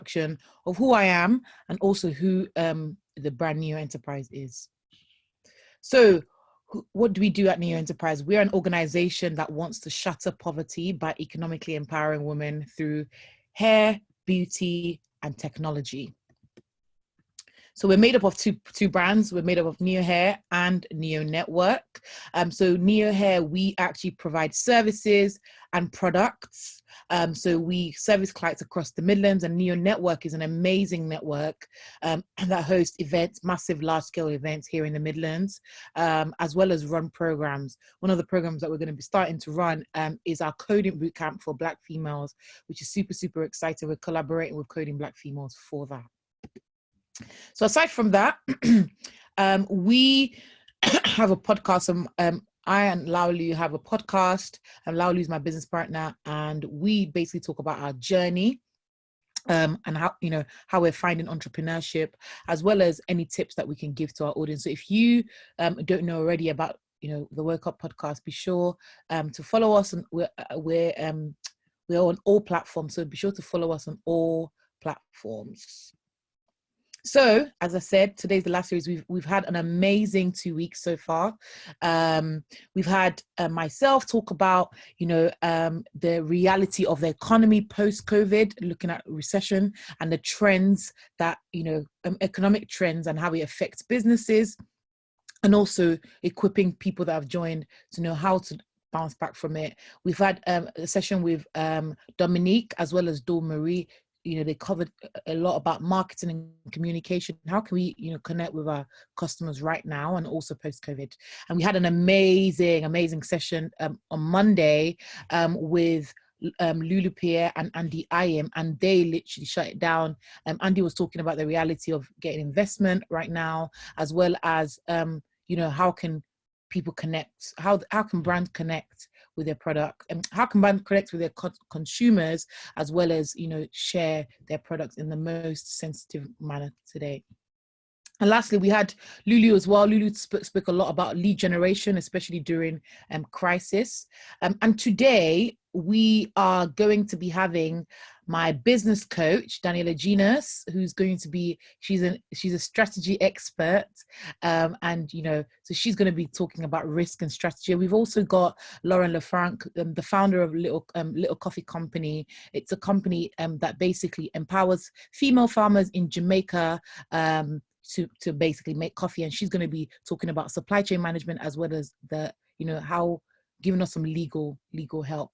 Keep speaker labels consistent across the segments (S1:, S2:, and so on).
S1: introduction of who I am and also who the brand Niyo Enterprise is. So what do we do at Niyo Enterprise? We're an organization that wants to shatter poverty by economically empowering women through hair, beauty, and technology. So we're made up of two brands. We're made up of Niyo Hair and Niyo Network. So Niyo Hair, we actually provide services and products. So we service clients across the Midlands, and Niyo Network is an amazing network that hosts events, massive large-scale events here in the Midlands, as well as run programs. One of the programs that we're going to be starting to run is our coding bootcamp for Black females, which is super, super exciting. We're collaborating with Coding Black Females for that. So aside from that, we have a podcast. I and Laulu have a podcast, and Laulu is my business partner, and we basically talk about our journey and how we're finding entrepreneurship, as well as any tips that we can give to our audience. So if you don't know already about the Woke Up podcast, be sure to follow us, and we're on all platforms. So be sure to follow us on all platforms. So, as I said, today's the last series. We've had an amazing 2 weeks so far. We've had myself talk about, the reality of the economy post-COVID, looking at recession and the trends that, economic trends and how it affects businesses, and also equipping people that have joined to know how to bounce back from it. We've had a session with Dominique as well as Dawn Marie. They covered a lot about marketing and communication. How can we, connect with our customers right now and also post-COVID? And we had an amazing session on Monday with Lulu Pierre and Andy Ayem, and they literally shut it down. Andy was talking about the reality of getting investment right now, as well as, how can people connect? How can brands connect with their product, and how can brands connect with their consumers, as well as share their products in the most sensitive manner today. And lastly, we had Lulu as well. Lulu spoke a lot about lead generation, especially during crisis. And today we are going to be having my business coach, Daniella Genas, who's going to be, she's a strategy expert. So she's going to be talking about risk and strategy. We've also got Lauren LeFranc, the founder of Little Coffee Company. It's a company that basically empowers female farmers in Jamaica to basically make coffee, and she's going to be talking about supply chain management, as well as how giving us some legal help.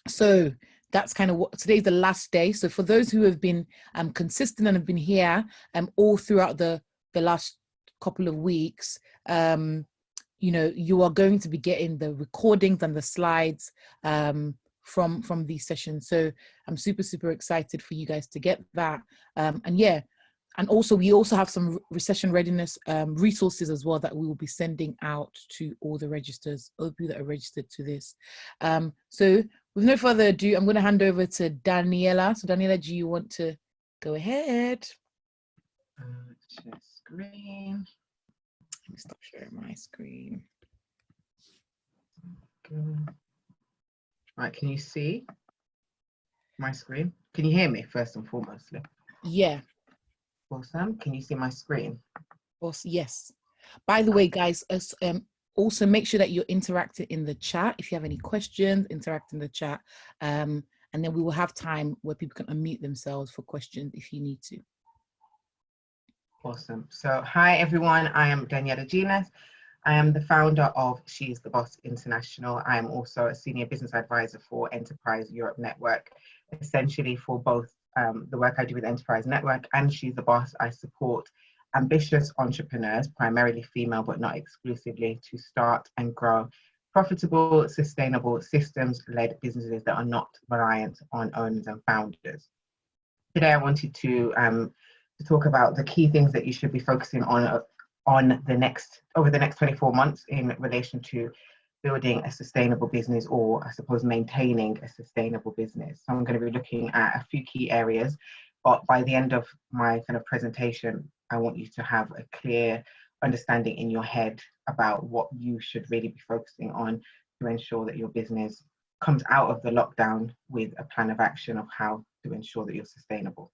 S1: So that's kind of what today's the last day. So for those who have been consistent and have been here all throughout the last couple of weeks, you are going to be getting the recordings and the slides from these sessions. So I'm super excited for you guys to get that. And also, we also have some recession readiness resources as well that we will be sending out to all the people that are registered to this. So with no further ado, I'm going to hand over to Daniella. So Daniella, do you want to go ahead?
S2: Share screen.
S1: Let me stop sharing my screen.
S2: Okay. Right, can you see my screen? Can you hear me first and foremost?
S1: Yeah.
S2: Awesome. Can you see my screen?
S1: Also, yes. By the way, guys, also make sure that you're interacting in the chat. If you have any questions, interact in the chat. And then we will have time where people can unmute themselves for questions if you need to.
S2: Awesome. So hi, everyone. I am Daniella Genas. I am the founder of She's the Boss International. I am also a senior business advisor for Enterprise Europe Network, essentially for both the work I do with Enterprise Network and She's the Boss. I support ambitious entrepreneurs, primarily female but not exclusively, to start and grow profitable, sustainable, systems-led businesses that are not reliant on owners and founders. Today, I wanted to talk about the key things that you should be focusing on over the next 24 months in relation to building a sustainable business, or I suppose maintaining a sustainable business. So I'm going to be looking at a few key areas, but by the end of my kind of presentation, I want you to have a clear understanding in your head about what you should really be focusing on to ensure that your business comes out of the lockdown with a plan of action of how to ensure that you're sustainable.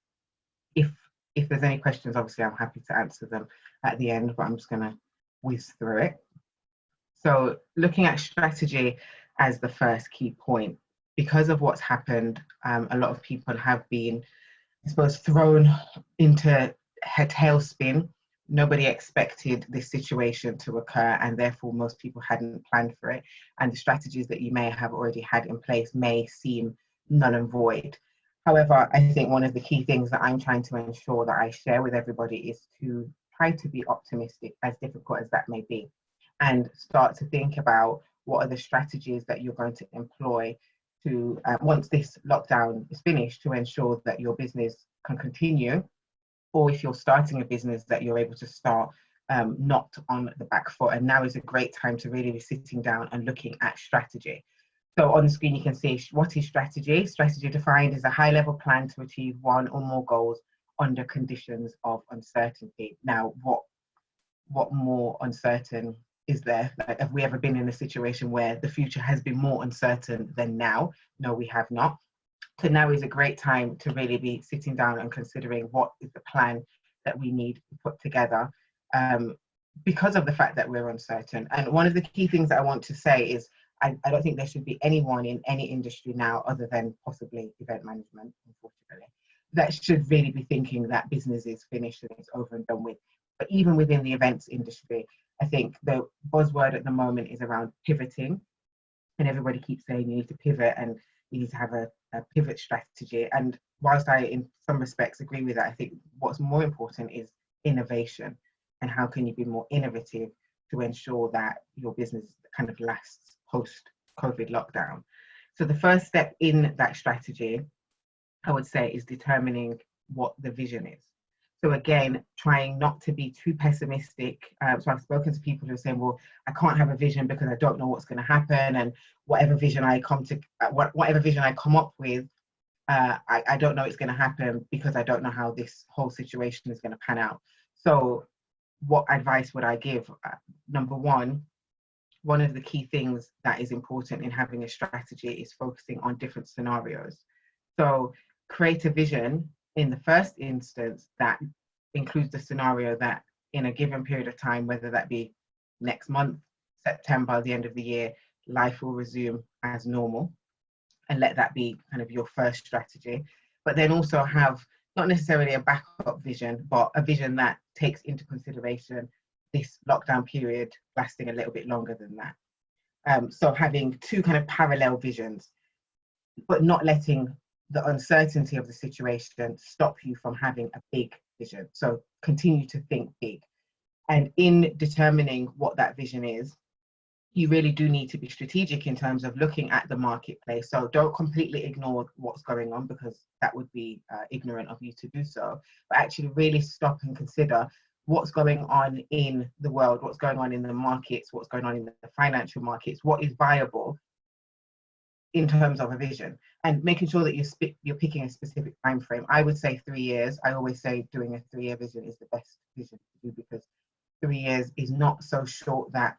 S2: If there's any questions, obviously I'm happy to answer them at the end, but I'm just going to whiz through it. So looking at strategy as the first key point, because of what's happened, a lot of people have been, I suppose, thrown into a tailspin. Nobody expected this situation to occur, and therefore most people hadn't planned for it. And the strategies that you may have already had in place may seem null and void. However, I think one of the key things that I'm trying to ensure that I share with everybody is to try to be optimistic, as difficult as that may be, and start to think about what are the strategies that you're going to employ to, once this lockdown is finished, to ensure that your business can continue, or if you're starting a business, that you're able to start not on the back foot. And now is a great time to really be sitting down and looking at strategy. So on the screen, you can see what is strategy. Strategy defined is a high-level plan to achieve one or more goals under conditions of uncertainty. Now, what more uncertain is there? Like, have we ever been in a situation where the future has been more uncertain than now? No, we have not. So now is a great time to really be sitting down and considering what is the plan that we need to put together, because of the fact that we're uncertain. And one of the key things that I want to say is I don't think there should be anyone in any industry now, other than possibly event management, unfortunately, that should really be thinking that business is finished and it's over and done with. But even within the events industry, I think the buzzword at the moment is around pivoting, and everybody keeps saying you need to pivot and you need to have a pivot strategy. And whilst I, in some respects, agree with that, I think what's more important is innovation, and how can you be more innovative to ensure that your business kind of lasts post-COVID lockdown. So the first step in that strategy, I would say, is determining what the vision is. So again, trying not to be too pessimistic. So I've spoken to people who are saying, well, I can't have a vision because I don't know what's going to happen, and whatever vision I come up with, I don't know it's going to happen because I don't know how this whole situation is going to pan out. So what advice would I give? Number one of the key things that is important in having a strategy is focusing on different scenarios. So create a vision in the first instance that includes the scenario that in a given period of time, whether that be next month, September, the end of the year, life will resume as normal, and let that be kind of your first strategy. But then also have not necessarily a backup vision, but a vision that takes into consideration this lockdown period lasting a little bit longer than that. So having two kind of parallel visions, but not letting the uncertainty of the situation stop you from having a big vision. So continue to think big. And in determining what that vision is, you really do need to be strategic in terms of looking at the marketplace. So don't completely ignore what's going on, because that would be ignorant of you to do so, but actually really stop and consider what's going on in the world, what's going on in the markets, what's going on in the financial markets, what is viable in terms of a vision, and making sure that you're picking a specific time frame. I would say 3 years. I always say doing a 3-year vision is the best vision to do, because 3 years is not so short that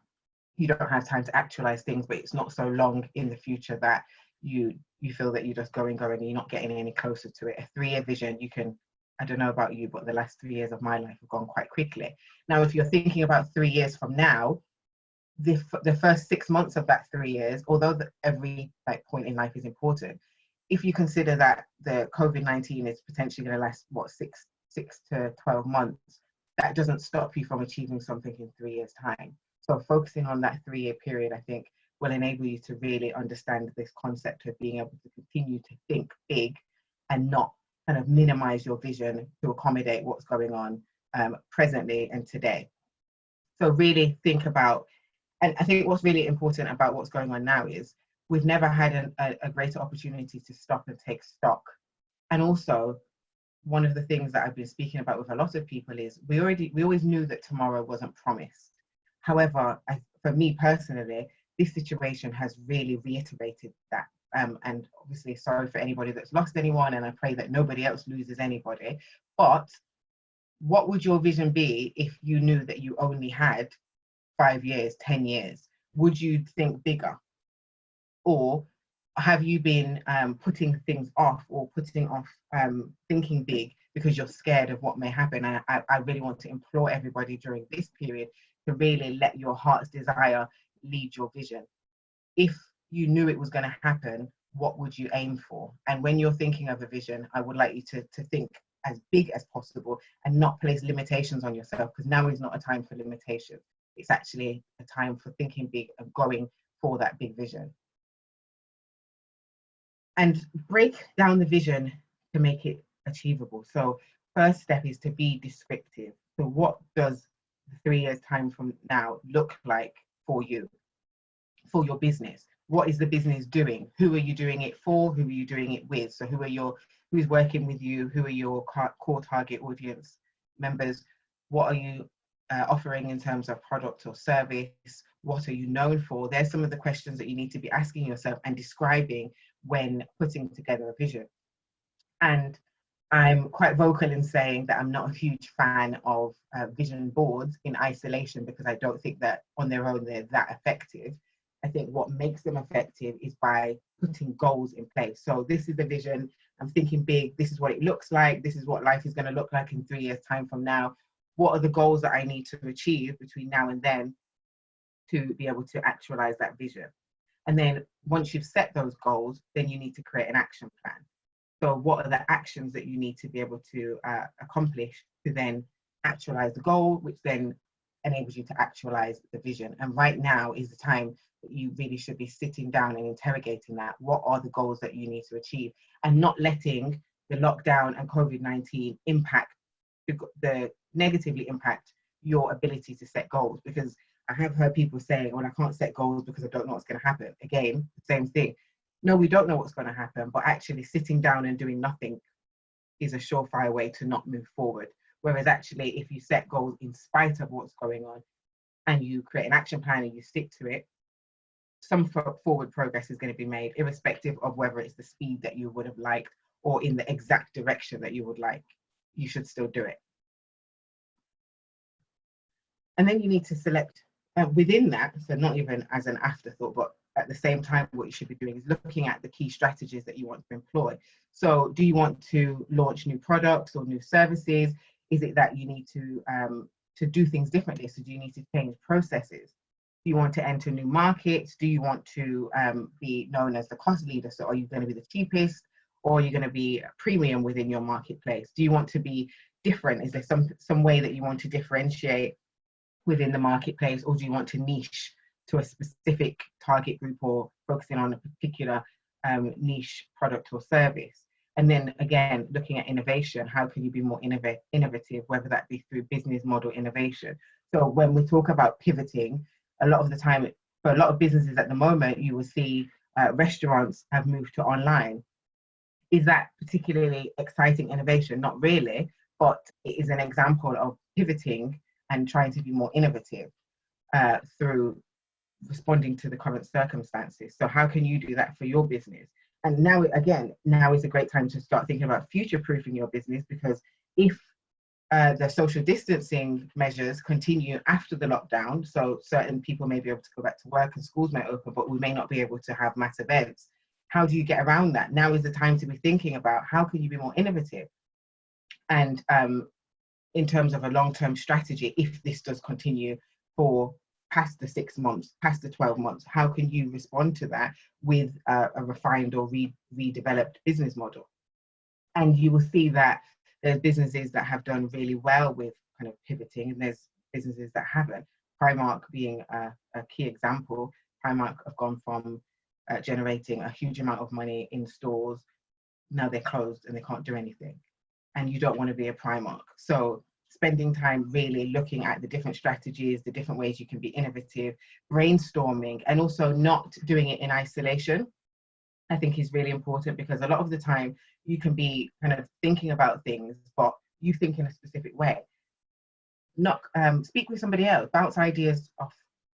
S2: you don't have time to actualize things, but it's not so long in the future that you feel that you're just going and you're not getting any closer to it. A 3-year vision, you can, I don't know about you, but the last 3 years of my life have gone quite quickly. Now, if you're thinking about 3 years from now, the first 6 months of that 3 years, although every point in life is important, if you consider that the COVID-19 is potentially going to last, what, 6 to 12 months, that doesn't stop you from achieving something in 3 years' time. So focusing on that 3-year period, I think, will enable you to really understand this concept of being able to continue to think big and not kind of minimize your vision to accommodate what's going on presently and today. So really think about, and I think what's really important about what's going on now is we've never had a greater opportunity to stop and take stock. And also, one of the things that I've been speaking about with a lot of people is we always knew that tomorrow wasn't promised. However, for me personally, this situation has really reiterated that. And obviously, sorry for anybody that's lost anyone, and I pray that nobody else loses anybody. But what would your vision be if you knew that you only had 5 years, 10 years? Would you think bigger? Or have you been putting things off or putting off thinking big because you're scared of what may happen? And I really want to implore everybody during this period to really let your heart's desire lead your vision. If you knew it was going to happen, what would you aim for? And when you're thinking of a vision, I would like you to think as big as possible and not place limitations on yourself, because now is not a time for limitation. It's actually a time for thinking big and going for that big vision. And break down the vision to make it achievable. So first step is to be descriptive. So what does 3 years time from now look like for you, for your business? What is the business doing? Who are you doing it for? Who are you doing it with? So who's working with you? Who are your core target audience members? What are you offering in terms of product or service? What are you known for? There's some of the questions that you need to be asking yourself and describing when putting together a vision. And I'm quite vocal in saying that I'm not a huge fan of vision boards in isolation, because I don't think that on their own they're that effective. I think what makes them effective is by putting goals in place. So this is the vision, I'm thinking big, this is what it looks like, this is what life is going to look like in 3 years time from now. What are the goals that I need to achieve between now and then to be able to actualize that vision? And then once you've set those goals, then you need to create an action plan. So what are the actions that you need to be able to accomplish to then actualize the goal, which then enables you to actualize the vision? And right now is the time that you really should be sitting down and interrogating that. What are the goals that you need to achieve? And not letting the lockdown and COVID-19 impact, the negatively impact your ability to set goals. Because I have heard people saying, well, I can't set goals because I don't know what's going to happen. Again, the same thing. No, we don't know what's going to happen, but actually sitting down and doing nothing is a surefire way to not move forward. Whereas actually, if you set goals in spite of what's going on and you create an action plan and you stick to it, some forward progress is going to be made, irrespective of whether it's the speed that you would have liked or in the exact direction that you would like. You should still do it. And then you need to select within that, so not even as an afterthought, but at the same time, what you should be doing is looking at the key strategies that you want to employ. So do you want to launch new products or new services? Is it that you need to do things differently? So do you need to change processes? Do you want to enter new markets? Do you want to be known as the cost leader? So are you going to be the cheapest, or are you going to be a premium within your marketplace? Do you want to be different? Is there some way that you want to differentiate within the marketplace, or do you want to niche to a specific target group or focusing on a particular niche product or service? And then again, looking at innovation, how can you be more innovative, whether that be through business model innovation? So when we talk about pivoting, a lot of the time, for a lot of businesses at the moment, you will see restaurants have moved to online. Is that particularly exciting innovation? Not really, but it is an example of pivoting and trying to be more innovative through responding to the current circumstances. So how can you do that for your business? And now, again, now is a great time to start thinking about future-proofing your business, because if the social distancing measures continue after the lockdown, so certain people may be able to go back to work and schools may open, but we may not be able to have mass events. How do you get around that? Now is the time to be thinking about how can you be more innovative? And in terms of a long-term strategy, if this does continue for past the 6 months, past the 12 months, how can you respond to that with a refined or redeveloped business model? And you will see that there's businesses that have done really well with kind of pivoting, and there's businesses that haven't. Primark being a key example. Primark have gone from generating a huge amount of money in stores, now they're closed and they can't do anything. And you don't want to be a Primark. So spending time really looking at the different strategies, the different ways you can be innovative, brainstorming, and also not doing it in isolation, I think is really important, because a lot of the time you can be kind of thinking about things, but you think in a specific way. Not speak with somebody else, bounce ideas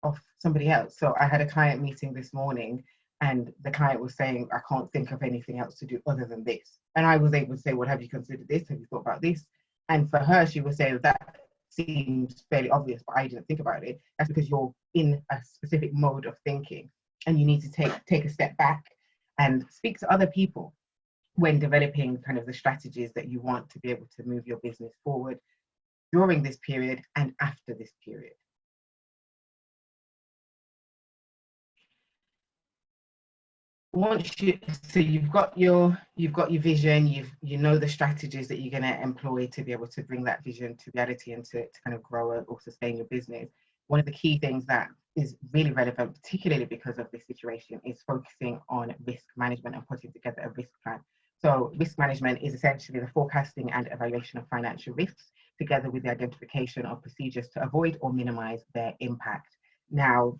S2: off somebody else. So I had a client meeting this morning, and the client was saying, I can't think of anything else to do other than this. And I was able to say, well, have you considered this? Have you thought about this? And for her, she would say, that seems fairly obvious, but I didn't think about it. That's because you're in a specific mode of thinking, and you need to take a step back and speak to other people when developing kind of the strategies that you want to be able to move your business forward during this period and after this period. So you've got your vision, you know the strategies that you're going to employ to be able to bring that vision to reality and to kind of grow or sustain your business. One of the key things that is really relevant, particularly because of this situation, is focusing on risk management and putting together a risk plan. So risk management is essentially the forecasting and evaluation of financial risks, together with the identification of procedures to avoid or minimize their impact. Now,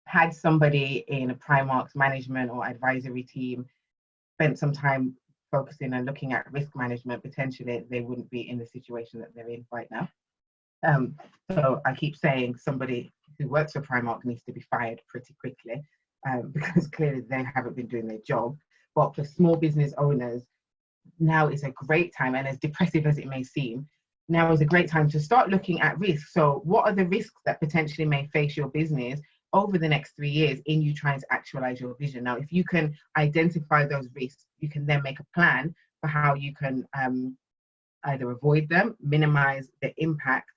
S2: had somebody in a Primark's management or advisory team spent some time focusing and looking at risk management, potentially they wouldn't be in the situation that they're in right now. So I keep saying somebody who works for Primark needs to be fired pretty quickly, because clearly they haven't been doing their job. But for small business owners, now is a great time, and as depressive as it may seem, now is a great time to start looking at risks. So what are the risks that potentially may face your business over the next 3 years in you trying to actualize your vision? Now, if you can identify those risks, you can then make a plan for how you can either avoid them, minimize the impact,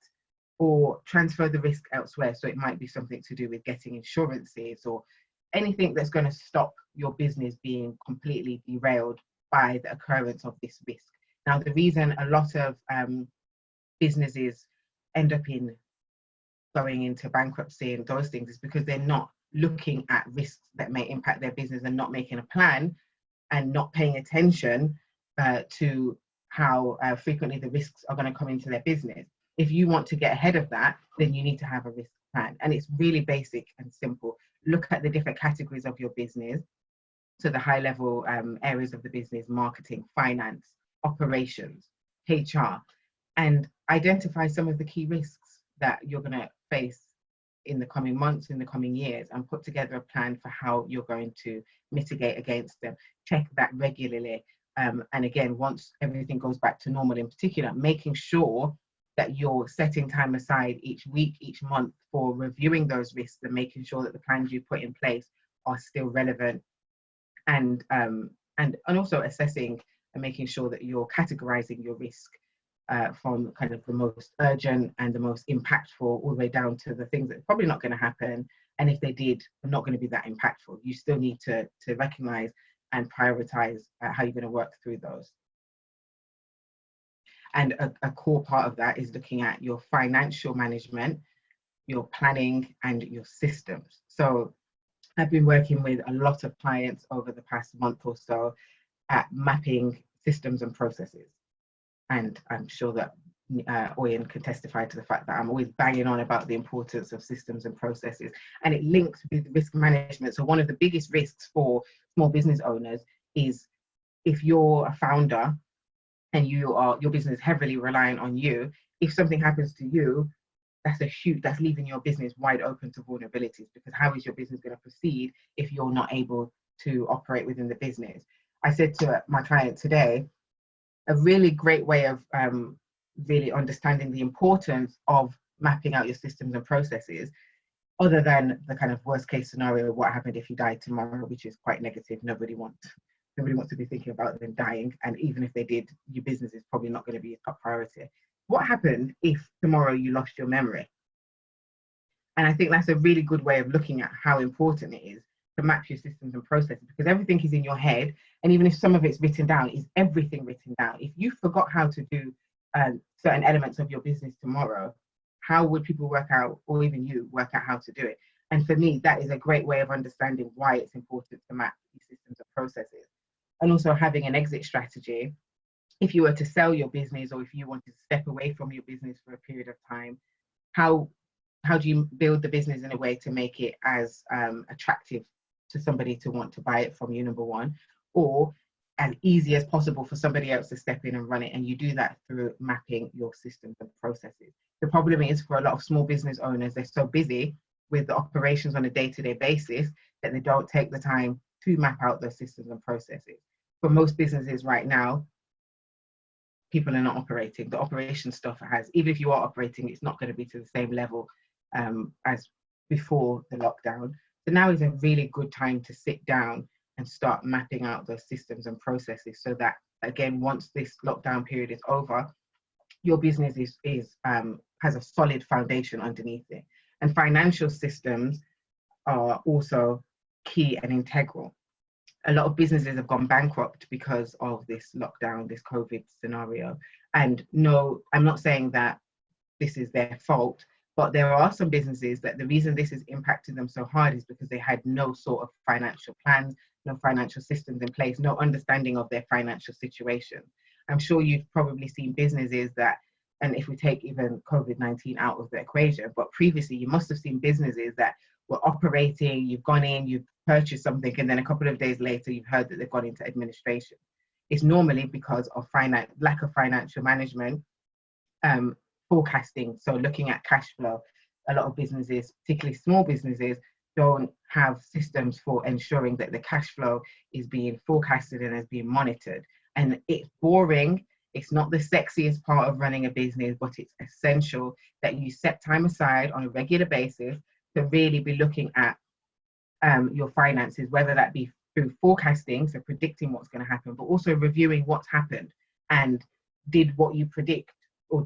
S2: or transfer the risk elsewhere. So it might be something to do with getting insurances or anything that's going to stop your business being completely derailed by the occurrence of this risk. Now, the reason a lot of businesses end up in going into bankruptcy and those things is because they're not looking at risks that may impact their business and not making a plan and not paying attention to how frequently the risks are going to come into their business. If you want to get ahead of that, then you need to have a risk plan. And it's really basic and simple. Look at the different categories of your business. So the high level areas of the business: marketing, finance, operations, HR, and identify some of the key risks that you're going to face in the coming months, in the coming years, and put together a plan for how you're going to mitigate against them. Check that regularly. And again, once everything goes back to normal, in particular, making sure that you're setting time aside each week, each month for reviewing those risks and making sure that the plans you put in place are still relevant, and also assessing and making sure that you're categorizing your risk from kind of the most urgent and the most impactful all the way down to the things that are probably not going to happen, and if they did, are not going to be that impactful. You still need to recognize and prioritize how you're going to work through those. And a core part of that is looking at your financial management, your planning, and your systems. So I've been working with a lot of clients over the past month or so at mapping systems and processes. And I'm sure that Oyen can testify to the fact that I'm always banging on about the importance of systems and processes, and it links with risk management. So one of the biggest risks for small business owners is if you're a founder and your business is heavily reliant on you, if something happens to you, that's leaving your business wide open to vulnerabilities, because how is your business going to proceed if you're not able to operate within the business? I said to my client today, a really great way of really understanding the importance of mapping out your systems and processes, other than the kind of worst case scenario, what happened if you died tomorrow, which is quite negative. Nobody wants to be thinking about them dying, and even if they did, your business is probably not going to be a top priority. What happened if tomorrow you lost your memory? And I think that's a really good way of looking at how important it is to map your systems and processes, because everything is in your head, and even if some of it's written down, is everything written down? If you forgot how to do certain elements of your business tomorrow, how would people work out, or even you work out how to do it? And for me, that is a great way of understanding why it's important to map these systems and processes. And also having an exit strategy. If you were to sell your business, or if you wanted to step away from your business for a period of time, how do you build the business in a way to make it as attractive to somebody to want to buy it from you, number one, or as easy as possible for somebody else to step in and run it? And you do that through mapping your systems and processes. The problem is, for a lot of small business owners, they're so busy with the operations on a day-to-day basis that they don't take the time to map out those systems and processes. For most businesses right now, people are not operating. The operation stuff even if you are operating, it's not going to be to the same level as before the lockdown. So now is a really good time to sit down and start mapping out those systems and processes so that, again, once this lockdown period is over, your business has a solid foundation underneath it. And financial systems are also key and integral. A lot of businesses have gone bankrupt because of this lockdown, this COVID scenario. And no, I'm not saying that this is their fault, but there are some businesses that the reason this has impacted them so hard is because they had no sort of financial plans, no financial systems in place, no understanding of their financial situation. I'm sure you've probably seen businesses that, and if we take even COVID-19 out of the equation, but previously you must have seen businesses that were operating, you've gone in, you've purchased something, and then a couple of days later, you've heard that they've gone into administration. It's normally because of lack of financial management, forecasting. So looking at cash flow, a lot of businesses, particularly small businesses, don't have systems for ensuring that the cash flow is being forecasted and is being monitored. And it's boring. It's not the sexiest part of running a business, but it's essential that you set time aside on a regular basis to really be looking at your finances, whether that be through forecasting, so predicting what's going to happen, but also reviewing what's happened and did what you predict, or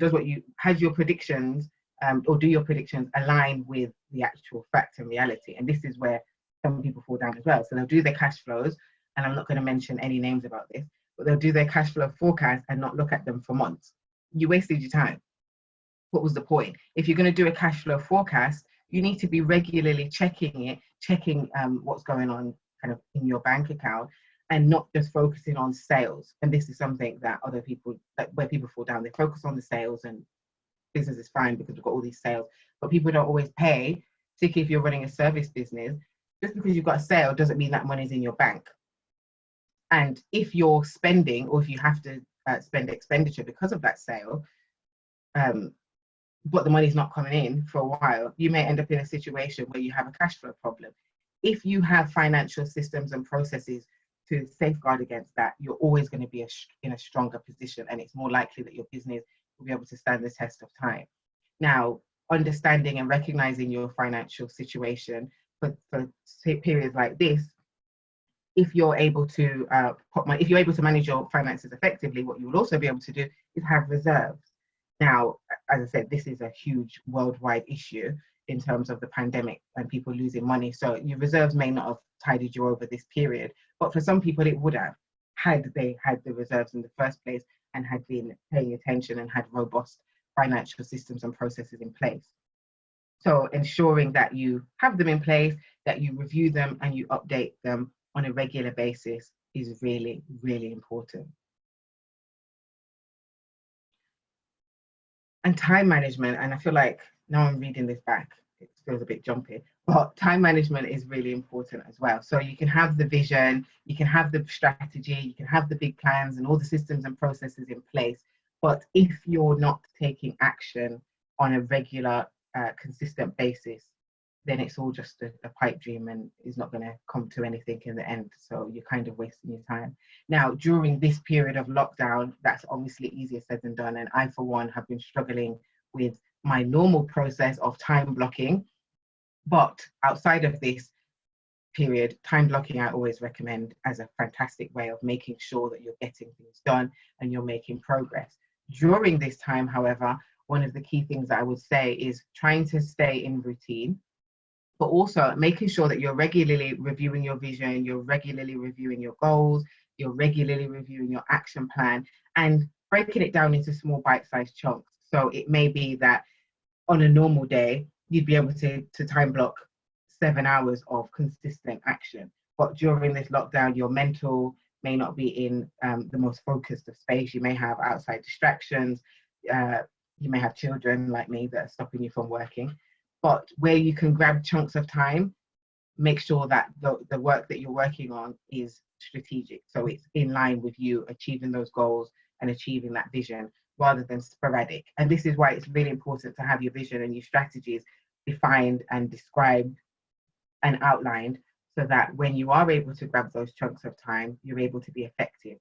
S2: has your predictions or do your predictions align with the actual fact and reality? And this is where some people fall down as well. So they'll do their cash flows, and I'm not going to mention any names about this, but they'll do their cash flow forecast and not look at them for months. You wasted your time. What was the point? If you're going to do a cash flow forecast, you need to be regularly checking what's going on kind of in your bank account, and not just focusing on sales. And this is something that where people fall down. They focus on the sales, and business is fine because we've got all these sales, but people don't always pay, particularly if you're running a service business. Just because you've got a sale doesn't mean that money's in your bank. And if you're spending, or if you have to spend expenditure because of that sale, but the money's not coming in for a while, you may end up in a situation where you have a cash flow problem. If you have financial systems and processes to safeguard against that, you're always going to be in a stronger position, and it's more likely that your business will be able to stand the test of time. Now, understanding and recognizing your financial situation for periods like this, if you're able to manage your finances effectively, what you will also be able to do is have reserves. Now, as I said, this is a huge worldwide issue in terms of the pandemic and people losing money. So your reserves may not have tided you over this period, but for some people it would have, had they had the reserves in the first place and had been paying attention and had robust financial systems and processes in place. So ensuring that you have them in place, that you review them and you update them on a regular basis is really, really important. And time management, and I feel like now I'm reading this back, it feels a bit jumpy, but time management is really important as well. So you can have the vision, you can have the strategy, you can have the big plans and all the systems and processes in place, but if you're not taking action on a regular, consistent basis, then it's all just a pipe dream and is not going to come to anything in the end. So you're kind of wasting your time. Now, during this period of lockdown, that's obviously easier said than done. And I, for one, have been struggling with my normal process of time blocking. But outside of this period, time blocking I always recommend as a fantastic way of making sure that you're getting things done and you're making progress. During this time, however, one of the key things that I would say is trying to stay in routine, but also making sure that you're regularly reviewing your vision, you're regularly reviewing your goals, you're regularly reviewing your action plan, and breaking it down into small bite-sized chunks. So it may be that on a normal day, you'd be able to time block 7 hours of consistent action. But during this lockdown, your mental may not be in the most focused of space. You may have outside distractions. You may have children like me that are stopping you from working. But where you can grab chunks of time, make sure that the work that you're working on is strategic. So it's in line with you achieving those goals and achieving that vision rather than sporadic. And this is why it's really important to have your vision and your strategies defined and described and outlined, so that when you are able to grab those chunks of time, you're able to be effective.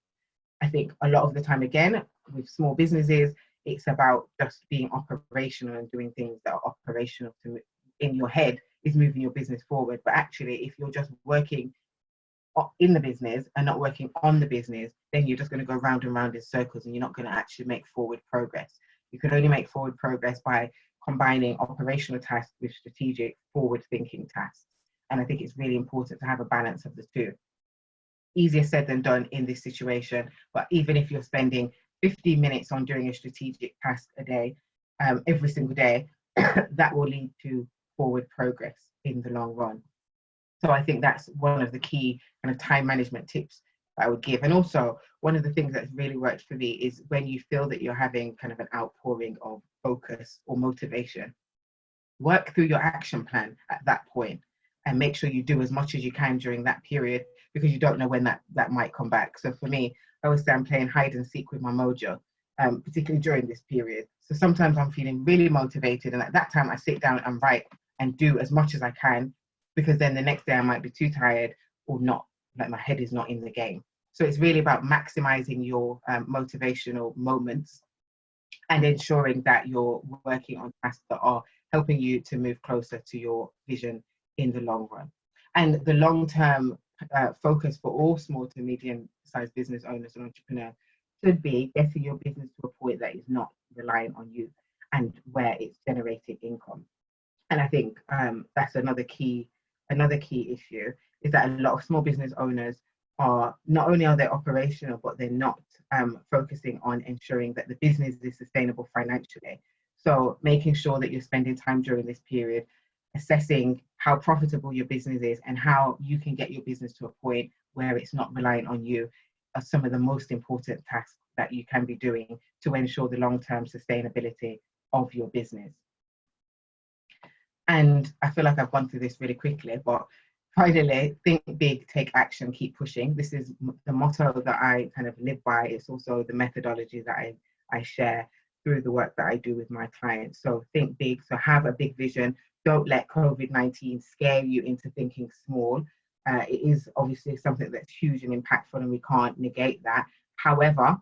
S2: I think a lot of the time, again, with small businesses, it's about just being operational and doing things that are operational in your head is moving your business forward. But actually, if you're just working in the business and not working on the business, then you're just going to go round and round in circles and you're not going to actually make forward progress. You can only make forward progress by combining operational tasks with strategic forward thinking tasks. And I think it's really important to have a balance of the two. Easier said than done in this situation, but even if you're spending 15 minutes on doing a strategic task a day, every single day, that will lead to forward progress in the long run. So I think that's one of the key kind of time management tips that I would give. And also, one of the things that's really worked for me is when you feel that you're having kind of an outpouring of focus or motivation, work through your action plan at that point and make sure you do as much as you can during that period, because you don't know when that might come back. So for me, I always say I'm playing hide and seek with my mojo, particularly during this period. So sometimes I'm feeling really motivated, and at that time I sit down and write and do as much as I can, because then the next day I might be too tired or not, like my head is not in the game. So it's really about maximizing your motivational moments and ensuring that you're working on tasks that are helping you to move closer to your vision in the long run. And the long-term focus for all small to medium-sized business owners and entrepreneurs should be getting your business to a point that is not reliant on you and where it's generating income. And I think that's another key issue, is that a lot of small business owners are not only are they operational, but they're not focusing on ensuring that the business is sustainable financially. So making sure that you're spending time during this period assessing how profitable your business is and how you can get your business to a point where it's not reliant on you are some of the most important tasks that you can be doing to ensure the long-term sustainability of your business. And I feel like I've gone through this really quickly, but finally, think big, take action, keep pushing. This is the motto that I kind of live by. It's also the methodology that I share through the work that I do with my clients. So think big, so have a big vision. Don't let COVID-19 scare you into thinking small. It is obviously something that's huge and impactful, and we can't negate that. However,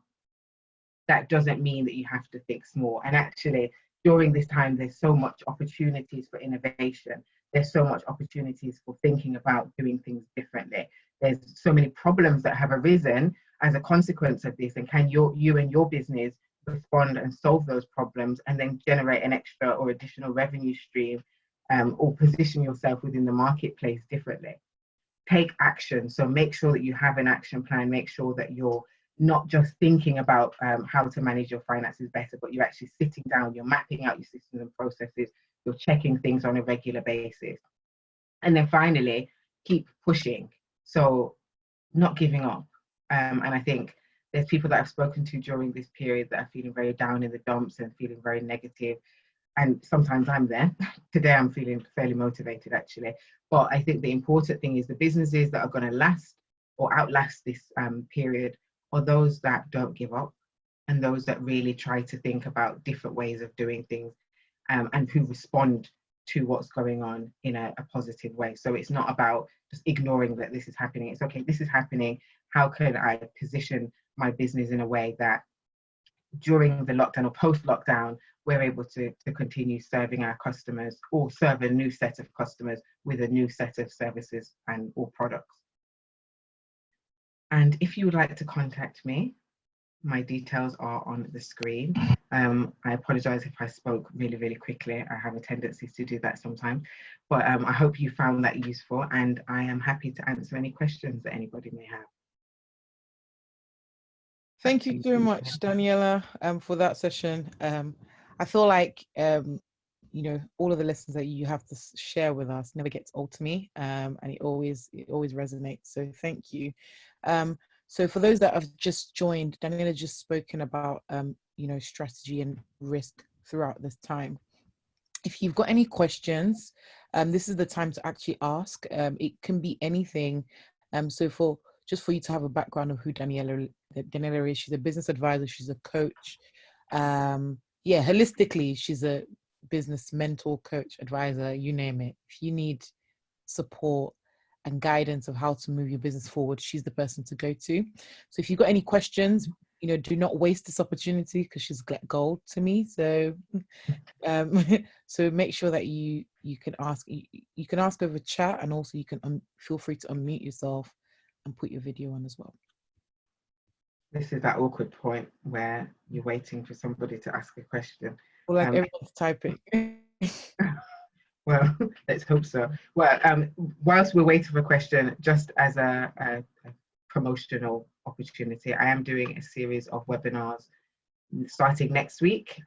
S2: that doesn't mean that you have to think small. And actually, during this time, there's so much opportunities for innovation. There's so much opportunities for thinking about doing things differently. There's so many problems that have arisen as a consequence of this. And can you and your business respond and solve those problems and then generate an extra or additional revenue stream, or position yourself within the marketplace differently? Take action. So make sure that you have an action plan. Make sure that you're not just thinking about how to manage your finances better, but you're actually sitting down, you're mapping out your systems and processes, you're checking things on a regular basis. And then finally, keep pushing. So not giving up. And I think there's people that I've spoken to during this period that are feeling very down in the dumps and feeling very negative. And sometimes I'm there. Today I'm feeling fairly motivated, actually. But I think the important thing is the businesses that are going to last or outlast this period are those that don't give up, and those that really try to think about different ways of doing things, and who respond to what's going on in a positive way. So it's not about just ignoring that this is happening. It's okay, this is happening. How can I position my business in a way that during the lockdown or post-lockdown, we're able to continue serving our customers or serve a new set of customers with a new set of services and or products. And if you would like to contact me, my details are on the screen. I apologize if I spoke really, really quickly. I have a tendency to do that sometimes, but I hope you found that useful, and I am happy to answer any questions that anybody may have.
S1: Thank you very much, Daniella, for that session. I feel like, you know, all of the lessons that you have to share with us never gets old to me, and it always resonates. So thank you. So for those that have just joined, Daniella just spoken about, you know, strategy and risk throughout this time. If you've got any questions, this is the time to actually ask. It can be anything. So for you to have a background of who Daniella is, she's a business advisor, she's a coach. Yeah, holistically, she's a business mentor, coach, advisor, you name it. If you need support and guidance of how to move your business forward, she's the person to go to. So if you've got any questions, you know, do not waste this opportunity, because she's gold to me. So so make sure that you can ask over chat, and also you can feel free to unmute yourself and put your video on as well.
S2: This is that awkward point where you're waiting for somebody to ask a question.
S1: Or like everyone's typing.
S2: Well, let's hope so. Well, whilst we're waiting for a question, just as a promotional opportunity, I am doing a series of webinars starting next week,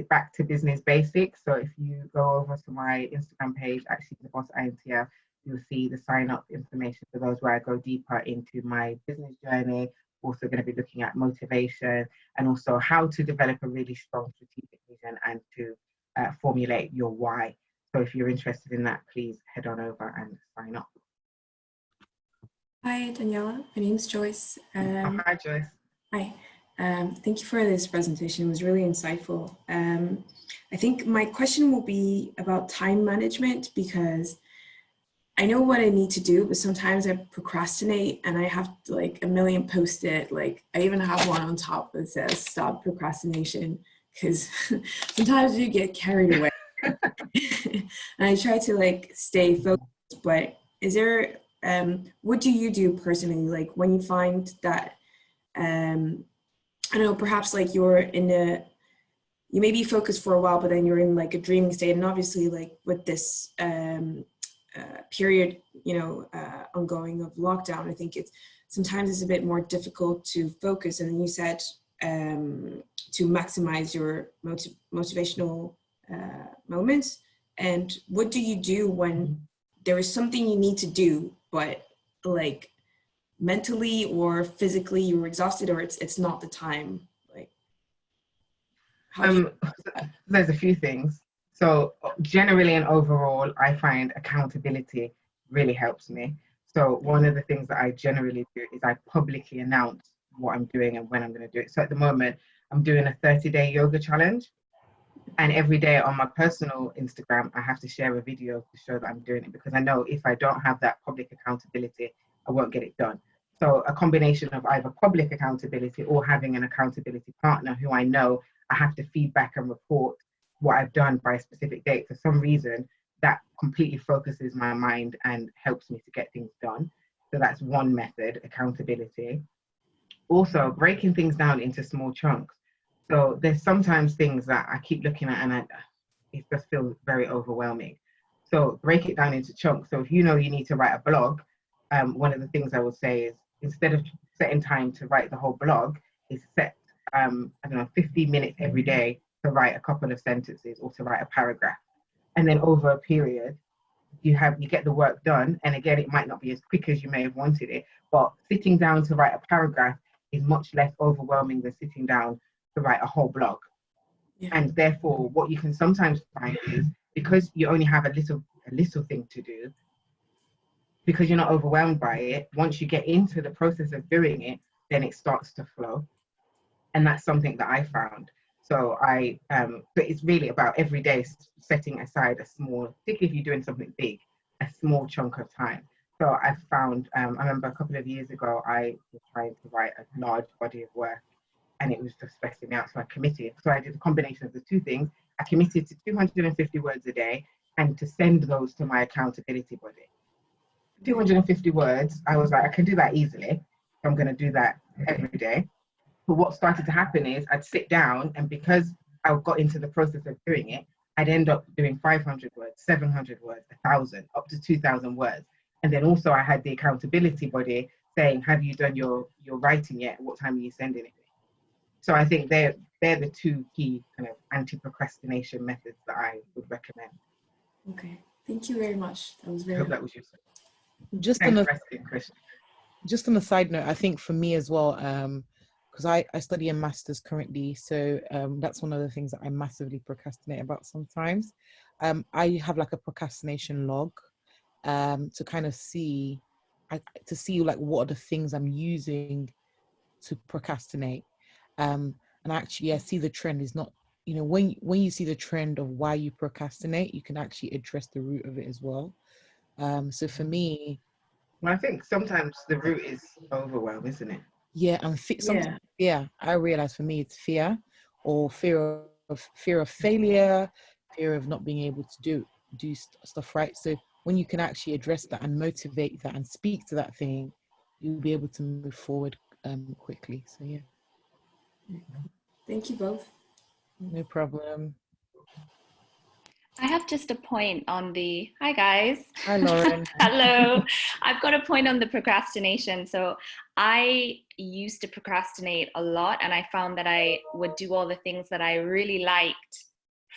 S2: back to business basics. So if you go over to my Instagram page, actually the boss Intl, you'll see the sign up information for those where I go deeper into my business journey. Also going to be looking at motivation and also how to develop a really strong strategic vision and to formulate your why. So if you're interested in that, please head on over and sign up.
S3: Hi, Daniella. My name is Joyce.
S2: Hi, Joyce.
S3: Hi. Thank you for this presentation. It was really insightful. I think my question will be about time management, because I know what I need to do, but sometimes I procrastinate and I have like a million post-it. Like I even have one on top that says stop procrastination, because sometimes you get carried away. And I try to like stay focused, but is there, what do you do personally? Like when you find that, I don't know, perhaps like you're in a, you may be focused for a while, but then you're in like a dreaming state. And obviously like with this period, ongoing of lockdown, I think sometimes it's a bit more difficult to focus. And then you said to maximize your motivational moments. And what do you do when there is something you need to do, but like mentally or physically you're exhausted, or it's not the time? Like,
S2: there's a few things. So generally and overall, I find accountability really helps me. So one of the things that I generally do is I publicly announce what I'm doing and when I'm going to do it. So at the moment, I'm doing a 30-day yoga challenge. And every day on my personal Instagram, I have to share a video to show that I'm doing it, because I know if I don't have that public accountability, I won't get it done. So a combination of either public accountability or having an accountability partner who I know I have to feedback and report what I've done by a specific date. For some reason, that completely focuses my mind and helps me to get things done. So that's one method, accountability. Also, breaking things down into small chunks. So there's sometimes things that I keep looking at and it just feels very overwhelming. So break it down into chunks. So if you know you need to write a blog, one of the things I would say is, instead of setting time to write the whole blog, is set 15 minutes every day to write a couple of sentences or to write a paragraph. And then over a period, you get the work done. And again, it might not be as quick as you may have wanted it, but sitting down to write a paragraph is much less overwhelming than sitting down to write a whole blog. Yeah. And therefore, what you can sometimes find is, because you only have a little thing to do, because you're not overwhelmed by it, once you get into the process of doing it, then it starts to flow. And that's something that I found. So but it's really about every day setting aside a small, particularly if you're doing something big, a small chunk of time. So I found, I remember a couple of years ago, I was trying to write a large body of work and it was just stressing me out. So I committed. So I did a combination of the two things. I committed to 250 words a day and to send those to my accountability body. 250 words, I was like, I can do that easily. I'm going to do that every day. But what started to happen is I'd sit down, and because I got into the process of doing it, I'd end up doing 500 words, 700 words, 1,000, up to 2,000 words. And then also I had the accountability body saying, have you done your writing yet? What time are you sending it? So I think they're the two key kind of anti-procrastination methods that I would recommend.
S3: Okay, thank you very much. That was very.
S2: I hope that was useful.
S1: Just on a side note, I think for me as well, because I study a master's currently, so that's one of the things that I massively procrastinate about sometimes. I have like a procrastination log to kind of see like what are the things I'm using to procrastinate. And actually, I see the trend is not, when you see the trend of why you procrastinate, you can actually address the root of it as well. So for me,
S2: well, I think sometimes the root is overwhelm, isn't it?
S1: Yeah, and I realize for me it's fear, or fear of failure, fear of not being able to do stuff right. So when you can actually address that and motivate that and speak to that thing, you'll be able to move forward quickly. So yeah.
S3: Thank you both.
S1: No problem.
S4: I have just a point on the, hi guys.
S1: Hi, Lauren.
S4: Hello. I've got a point on the procrastination. So I used to procrastinate a lot, and I found that I would do all the things that I really liked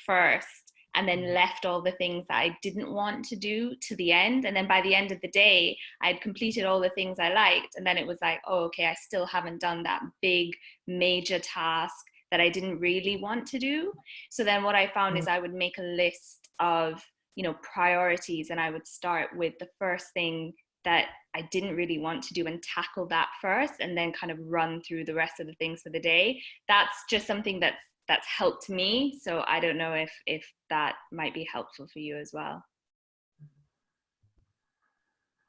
S4: first, and then left all the things that I didn't want to do to the end. And then by the end of the day, I'd completed all the things I liked. And then it was like, oh, okay, I still haven't done that big major task that I didn't really want to do. So then what I found is I would make a list of, you know, priorities, and I would start with the first thing that I didn't really want to do and tackle that first, and then kind of run through the rest of the things for the day. That's just something that's helped me. So I don't know if that might be helpful for you as well.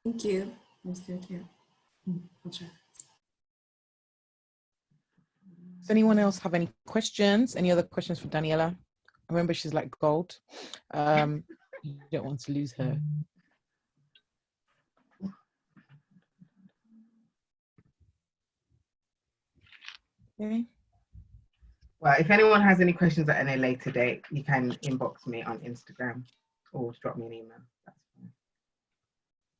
S3: Thank you. Thank you. I'll try.
S1: Does anyone else have any questions? Any other questions for Daniella? Remember, she's like gold. You don't want to lose her. Okay.
S2: Well, if anyone has any questions at any later date, you can inbox me on Instagram or drop me an email. That's fine.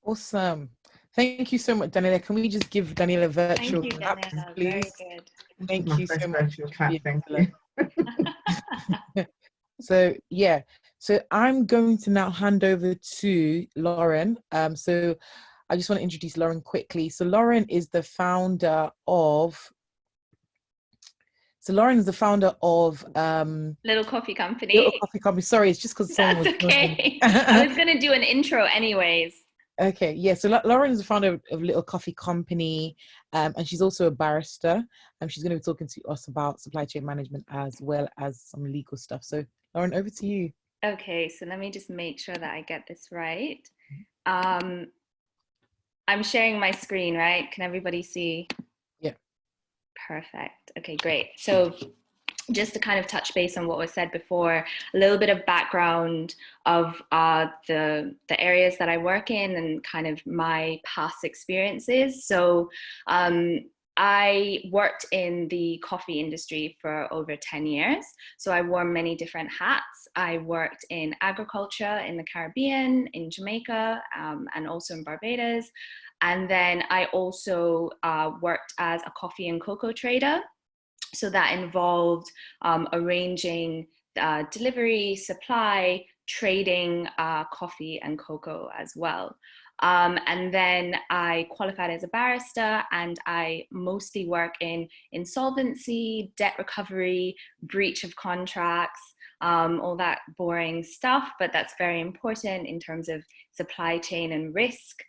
S1: Awesome. Thank you so much, Daniella. Can we just give Daniella a virtual
S4: Thank you,
S1: clap,
S4: Daniella.
S1: please?
S4: Very good.
S1: Thank
S2: My
S1: you
S2: first
S1: so much.
S2: virtual clap, thank you.
S1: So yeah, so I'm going to now hand over to Lauren. So I just want to introduce Lauren quickly. So Lauren is the founder of
S4: Little Coffee Company.
S1: Little Coffee Company. Sorry, it's just because someone
S4: That's
S1: was
S4: okay. I was gonna do an intro anyways.
S1: Okay, yeah. So Lauren is the founder of Little Coffee Company, and she's also a barrister. And she's going to be talking to us about supply chain management as well as some legal stuff. So Lauren, over to you.
S4: Okay, so let me just make sure that I get this right. I'm sharing my screen, right? Can everybody see?
S1: Yeah.
S4: Perfect. Okay, great. So just to kind of touch base on what was said before, a little bit of background of the areas that I work in and kind of my past experiences. So I worked in the coffee industry for over 10 years. So I wore many different hats. I worked in agriculture in the Caribbean, in Jamaica, and also in Barbados. And then I also worked as a coffee and cocoa trader. So that involved arranging delivery, supply, trading coffee and cocoa as well. And then I qualified as a barrister, and I mostly work in insolvency, debt recovery, breach of contracts, all that boring stuff, but that's very important in terms of supply chain and risk.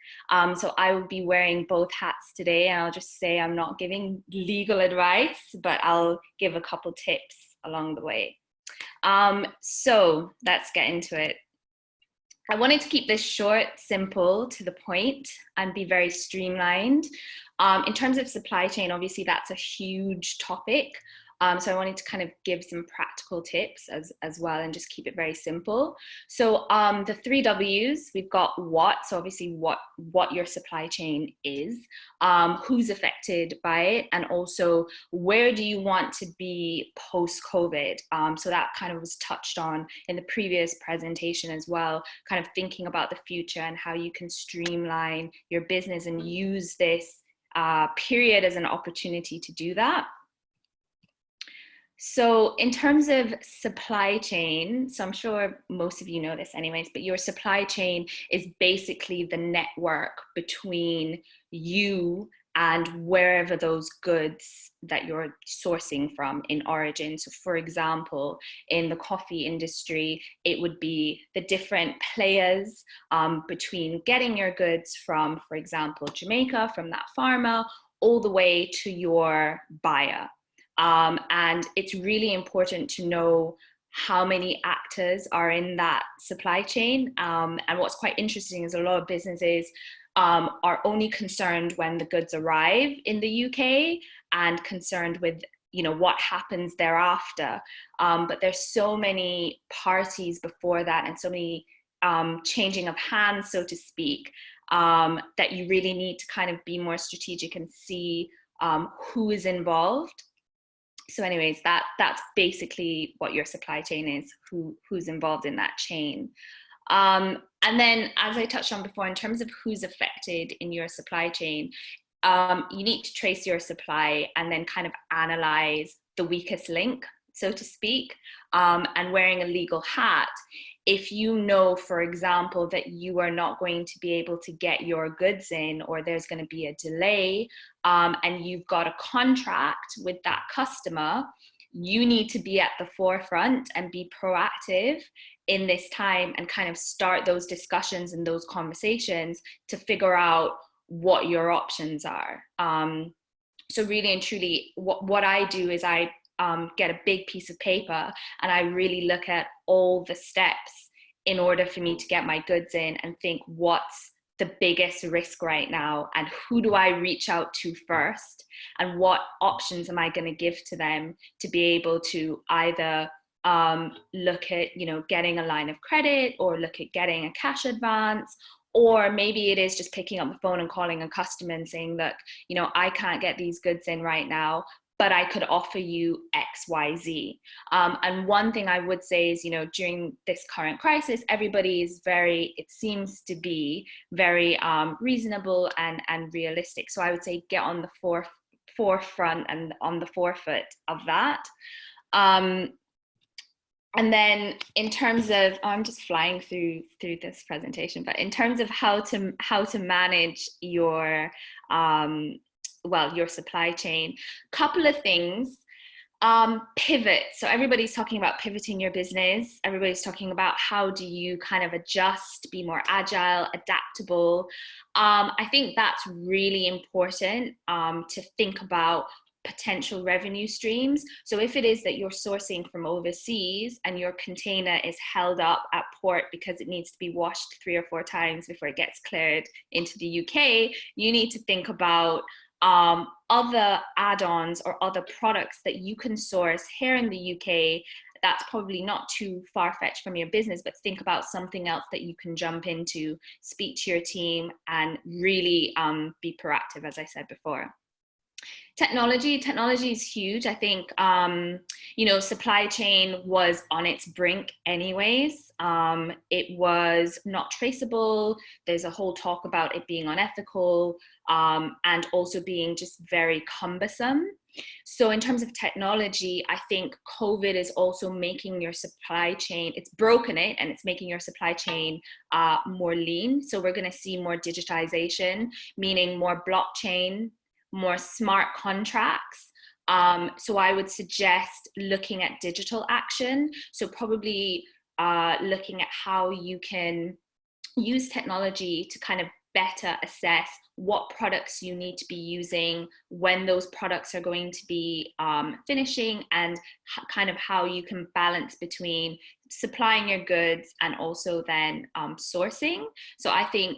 S4: So I will be wearing both hats today, and I'll just say I'm not giving legal advice, but I'll give a couple tips along the way. So let's get into it. I wanted to keep this short, simple, to the point, and be very streamlined. In terms of supply chain, obviously that's a huge topic. So I wanted to kind of give some practical tips as well, and just keep it very simple. So the 3 W's, we've got what, so obviously what your supply chain is, who's affected by it, and also where do you want to be post-COVID. So that kind of was touched on in the previous presentation as well, kind of thinking about the future and how you can streamline your business and use this period as an opportunity to do that. So in terms of supply chain, so I'm sure most of you know this anyways, but your supply chain is basically the network between you and wherever those goods that you're sourcing from in origin. So for example, in the coffee industry, it would be the different players between getting your goods from, for example, Jamaica, from that farmer, all the way to your buyer. And it's really important to know how many actors are in that supply chain. And what's quite interesting is a lot of businesses are only concerned when the goods arrive in the UK and concerned with, you know, what happens thereafter. But there's so many parties before that, and so many changing of hands, so to speak, that you really need to kind of be more strategic and see who is involved. So anyways, that's basically what your supply chain is, who's involved in that chain. And then, as I touched on before, in terms of who's affected in your supply chain, you need to trace your supply and then kind of analyze the weakest link, so to speak. And wearing a legal hat, if you know, for example, that you are not going to be able to get your goods in, or there's going to be a delay, and you've got a contract with that customer, you need to be at the forefront and be proactive in this time and kind of start those discussions and those conversations to figure out what your options are. So really and truly, what I do is I get a big piece of paper and I really look at all the steps in order for me to get my goods in and think, what's the biggest risk right now, and who do I reach out to first, and what options am I going to give to them to be able to either look at, getting a line of credit, or look at getting a cash advance, or maybe it is just picking up the phone and calling a customer and saying, look, I can't get these goods in right now, but I could offer you X, Y, Z. And one thing I would say is, during this current crisis, everybody is it seems to be very reasonable and realistic. So I would say get on the forefront and on the forefoot of that. And then in terms of, I'm just flying through this presentation, but in terms of how to manage your your supply chain, couple of things. Pivot. So everybody's talking about pivoting your business. Everybody's talking about how do you kind of adjust, be more agile, adaptable. I think that's really important to think about potential revenue streams. So if it is that you're sourcing from overseas and your container is held up at port because it needs to be washed 3 or 4 times before it gets cleared into the UK, you need to think about other add-ons or other products that you can source here in the UK. That's probably not too far-fetched from your business, but think about something else that you can jump into, speak to your team, and really be proactive, as I said before. Technology is huge. I think, supply chain was on its brink anyways. It was not traceable. There's a whole talk about it being unethical, and also being just very cumbersome. So in terms of technology, I think COVID is also making your supply chain, it's broken it, and it's making your supply chain more lean. So we're going to see more digitization, meaning more blockchain, more smart contracts. So I would suggest looking at digital action. So probably looking at how you can use technology to kind of better assess what products you need to be using, when those products are going to be finishing, and kind of how you can balance between supplying your goods and also then sourcing. So I think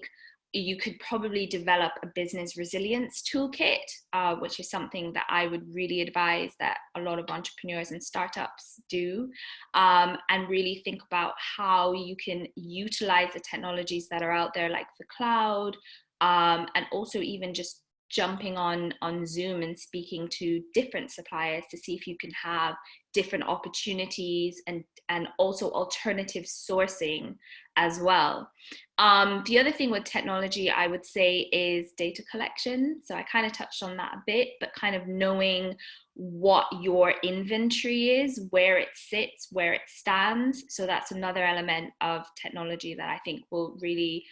S4: you could probably develop a business resilience toolkit, which is something that I would really advise that a lot of entrepreneurs and startups do, and really think about how you can utilize the technologies that are out there, like the cloud, and also even just jumping on Zoom and speaking to different suppliers to see if you can have different opportunities and also alternative sourcing as well. The other thing with technology, I would say, is data collection. So I kind of touched on that a bit, but kind of knowing what your inventory is, where it sits, where it stands. So that's another element of technology that I think will really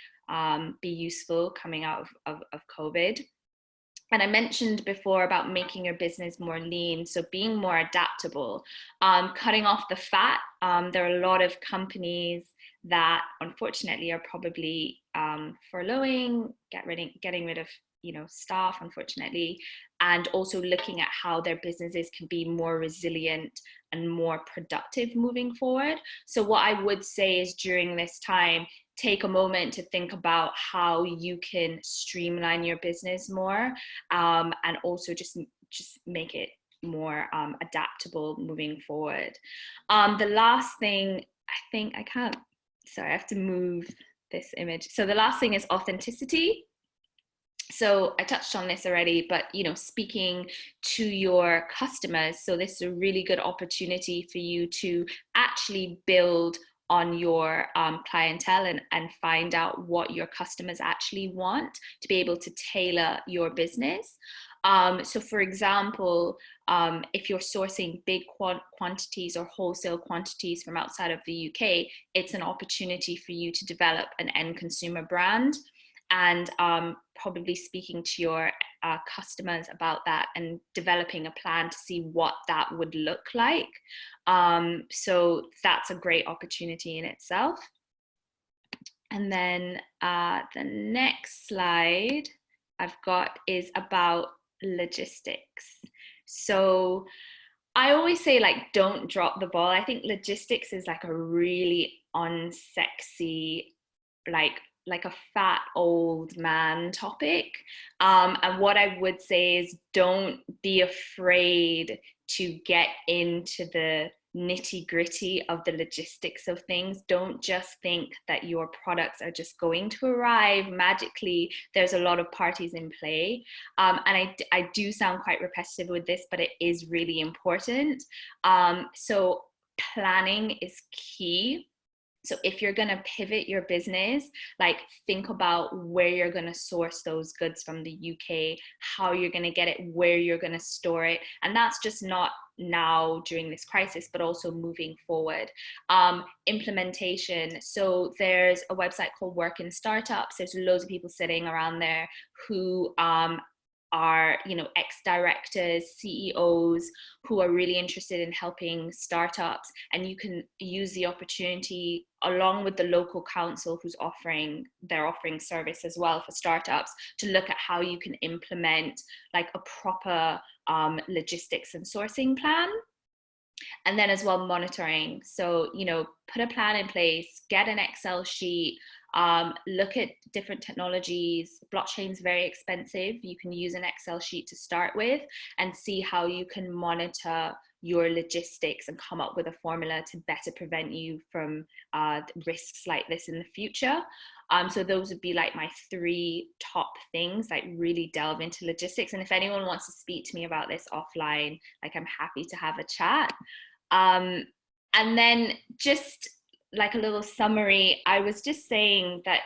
S4: be useful coming out of COVID. And I mentioned before about making your business more lean, so being more adaptable, cutting off the fat. There are a lot of companies that unfortunately are probably furloughing, getting rid of staff, unfortunately, and also looking at how their businesses can be more resilient and more productive moving forward. So what I would say is, during this time, take a moment to think about how you can streamline your business more, and also just make it more adaptable moving forward. The last thing, I think I can't sorry, I have to move this image. So the last thing is authenticity. So I touched on this already, but speaking to your customers. So this is a really good opportunity for you to actually build on your clientele and find out what your customers actually want to be able to tailor your business. So for example, if you're sourcing big quantities or wholesale quantities from outside of the UK, it's an opportunity for you to develop an end consumer brand, and probably speaking to your customers about that and developing a plan to see what that would look like. So that's a great opportunity in itself. And then the next slide I've got is about logistics. So I always say, like, don't drop the ball. I think logistics is like a really unsexy, like a fat old man topic. And what I would say is, don't be afraid to get into the nitty gritty of the logistics of things. Don't just think that your products are just going to arrive magically. There's a lot of parties in play. And I do sound quite repetitive with this, but it is really important. So planning is key. So if you're going to pivot your business, like, think about where you're going to source those goods from the UK, how you're going to get it, where you're going to store it. And that's just not now during this crisis, but also moving forward. Implementation. So there's a website called Work in Startups. There's loads of people sitting around there who are, ex-directors, CEOs who are really interested in helping startups, and you can use the opportunity along with the local council who's offering service as well for startups, to look at how you can implement like a proper logistics and sourcing plan. And then as well, monitoring. So, put a plan in place, get an Excel sheet, look at different technologies. Blockchain is very expensive. You can use an Excel sheet to start with and see how you can monitor your logistics and come up with a formula to better prevent you from risks like this in the future. So those would be like my 3 top things, like really delve into logistics. And if anyone wants to speak to me about this offline, like, I'm happy to have a chat. And then just like a little summary, I was just saying that,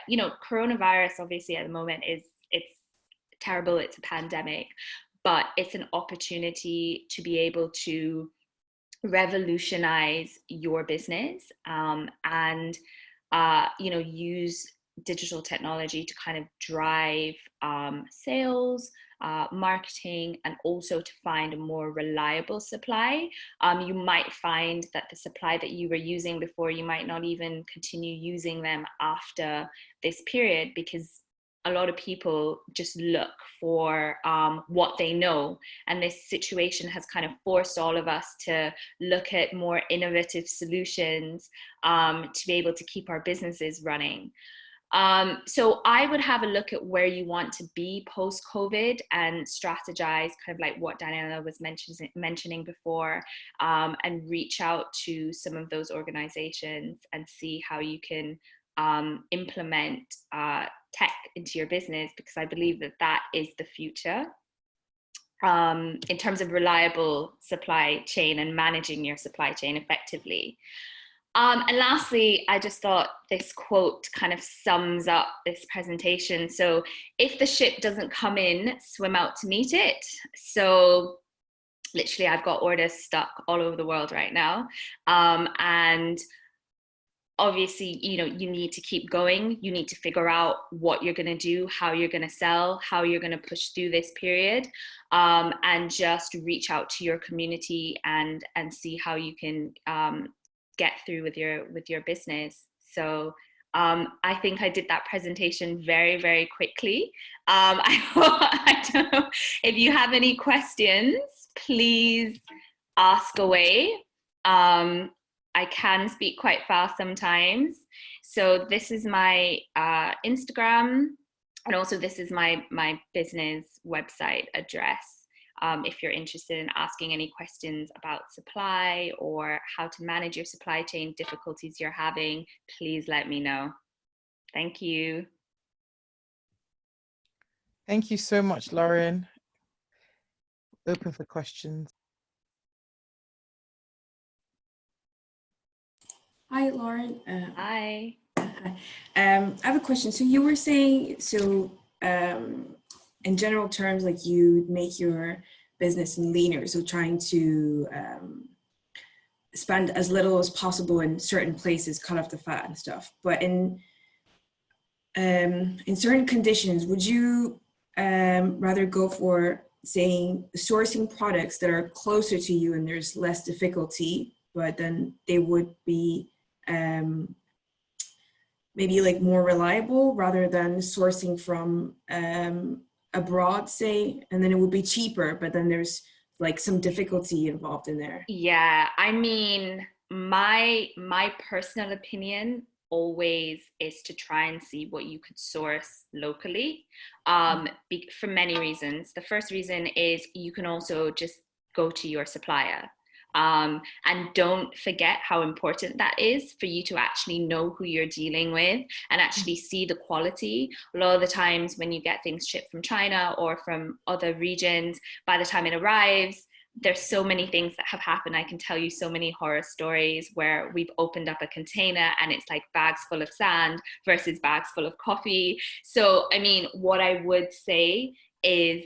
S4: coronavirus obviously at the moment it's terrible, it's a pandemic, but it's an opportunity to be able to revolutionize your business and use digital technology to kind of drive sales, marketing, and also to find a more reliable supply. You might find that the supply that you were using before, you might not even continue using them after this period, because a lot of people just look for what they know. And this situation has kind of forced all of us to look at more innovative solutions to be able to keep our businesses running. So I would have a look at where you want to be post-COVID and strategize, kind of like what Daniella was mentioning before, and reach out to some of those organizations and see how you can implement tech into your business, because I believe that that is the future in terms of reliable supply chain and managing your supply chain effectively. And lastly, I just thought this quote kind of sums up this presentation. So, if the ship doesn't come in, swim out to meet it. So literally, I've got orders stuck all over the world right now. And obviously, you need to keep going. You need to figure out what you're going to do, how you're going to sell, how you're going to push through this period, and just reach out to your community and see how you can get through with your business. So I think I did that presentation very, very quickly. I don't know if you have any questions, please ask away. I can speak quite fast sometimes. So this is my Instagram, and also this is my business website address. If you're interested in asking any questions about supply or how to manage your supply chain difficulties you're having, please let me know. Thank you.
S1: Thank you so much, Lauren. Open for questions.
S3: Hi, Lauren.
S4: Hi.
S3: Hi. I have a question. So you were saying, in general terms, like you make your business leaner, so trying to spend as little as possible in certain places, cut off the fat and stuff. But in certain conditions, would you rather go for saying sourcing products that are closer to you and there's less difficulty, but then they would be maybe like more reliable rather than sourcing from abroad, say, and then it would be cheaper, but then there's like some difficulty involved in there?
S4: Yeah, I mean, my personal opinion always is to try and see what you could source locally, for many reasons. The first reason is you can also just go to your supplier. And don't forget how important that is for you to actually know who you're dealing with and actually see the quality. A lot of the times when you get things shipped from China or from other regions, by the time it arrives, there's so many things that have happened. I can tell you so many horror stories where we've opened up a container and it's like bags full of sand versus bags full of coffee. So, I mean, what I would say is,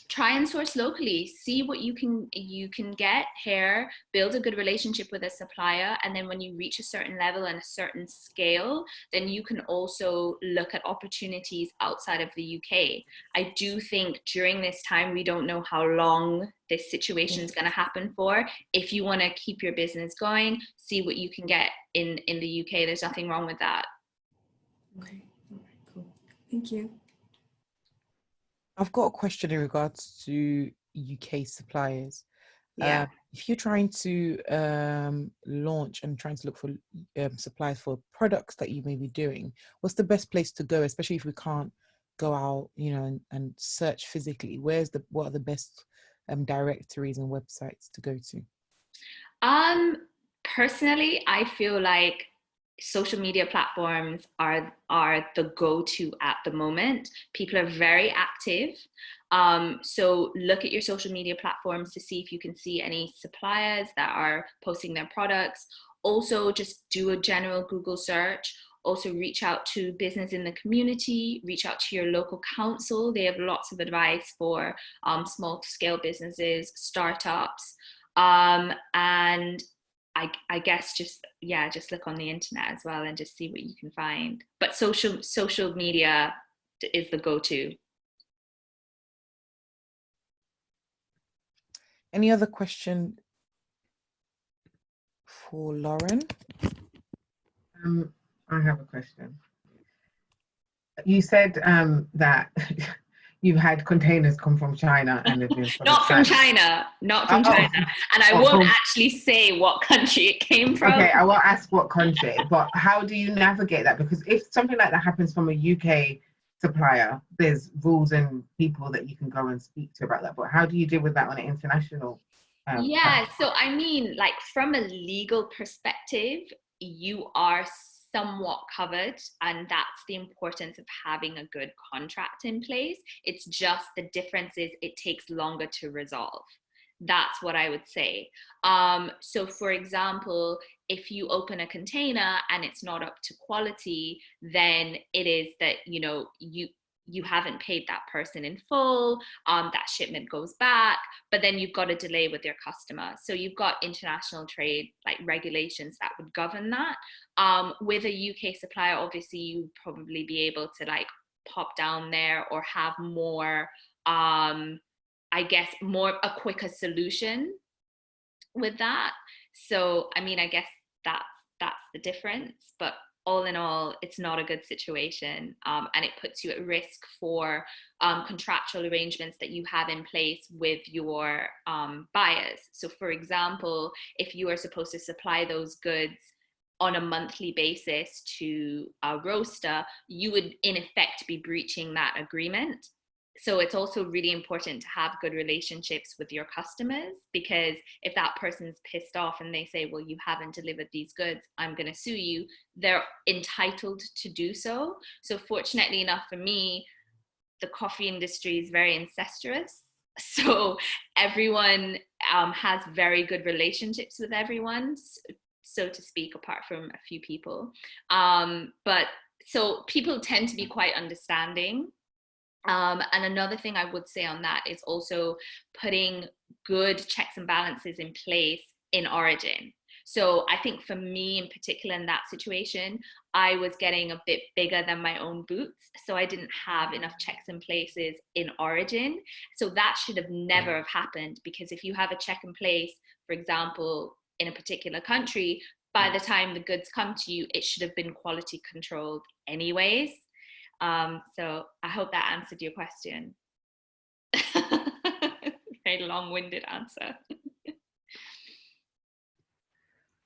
S4: try and source locally, see what you can get here, build a good relationship with a supplier, and then when you reach a certain level and a certain scale, then you can also look at opportunities outside of the UK. I do think during this time, we don't know how long this situation is going to happen for. If you want to keep your business going, see what you can get in the UK. There's nothing wrong with that.
S3: Okay, all right, cool. Thank you.
S1: I've got a question in regards to UK suppliers.
S4: Yeah.
S1: If you're trying to launch and trying to look for suppliers for products that you may be doing, what's the best place to go, especially if we can't go out, and search physically? What are the best directories and websites to go to?
S4: Personally, I feel like social media platforms are the go-to at the moment. People are very active. So look at your social media platforms to see if you can see any suppliers that are posting their products. Also, just do a general Google search. Also reach out to business in the community, reach out to your local council. They have lots of advice for small scale businesses, startups. And I guess just look on the internet as well and just see what you can find. But social media is the go-to.
S1: Any other question for Lauren?
S2: I have a question. You said that you've had containers come from China and they've been
S4: not from China. And I won't actually say what country it came from.
S2: Okay, I won't ask what country, but how do you navigate that? Because if something like that happens from a UK supplier, there's rules and people that you can go and speak to about that. But how do you deal with that on an international?
S4: So I mean, like from a legal perspective, you are somewhat covered, and that's the importance of having a good contract in place. It's just the difference is it takes longer to resolve. That's what I would say. So for example, if you open a container and it's not up to quality, then it is that, you haven't paid that person in full, that shipment goes back, but then you've got a delay with your customer. So you've got international trade like regulations that would govern that. With a UK supplier, obviously you'd probably be able to like pop down there or have more, a quicker solution with that. So, I mean, I guess that's the difference, but all in all, it's not a good situation, and it puts you at risk for contractual arrangements that you have in place with your buyers. So for example, if you are supposed to supply those goods on a monthly basis to a roaster, you would in effect be breaching that agreement. So it's also really important to have good relationships with your customers, because if that person's pissed off and they say, well, you haven't delivered these goods, I'm going to sue you, they're entitled to do so. So fortunately enough for me, the coffee industry is very incestuous. So everyone has very good relationships with everyone, so to speak, apart from a few people. But so people tend to be quite understanding. And another thing I would say on that is also putting good checks and balances in place in origin. So I think for me in particular in that situation, I was getting a bit bigger than my own boots. So I didn't have enough checks and places in origin. So that should have never have happened, because if you have a check in place, for example, in a particular country, by the time the goods come to you, it should have been quality controlled anyways. So I hope that answered your question. Very long-winded answer.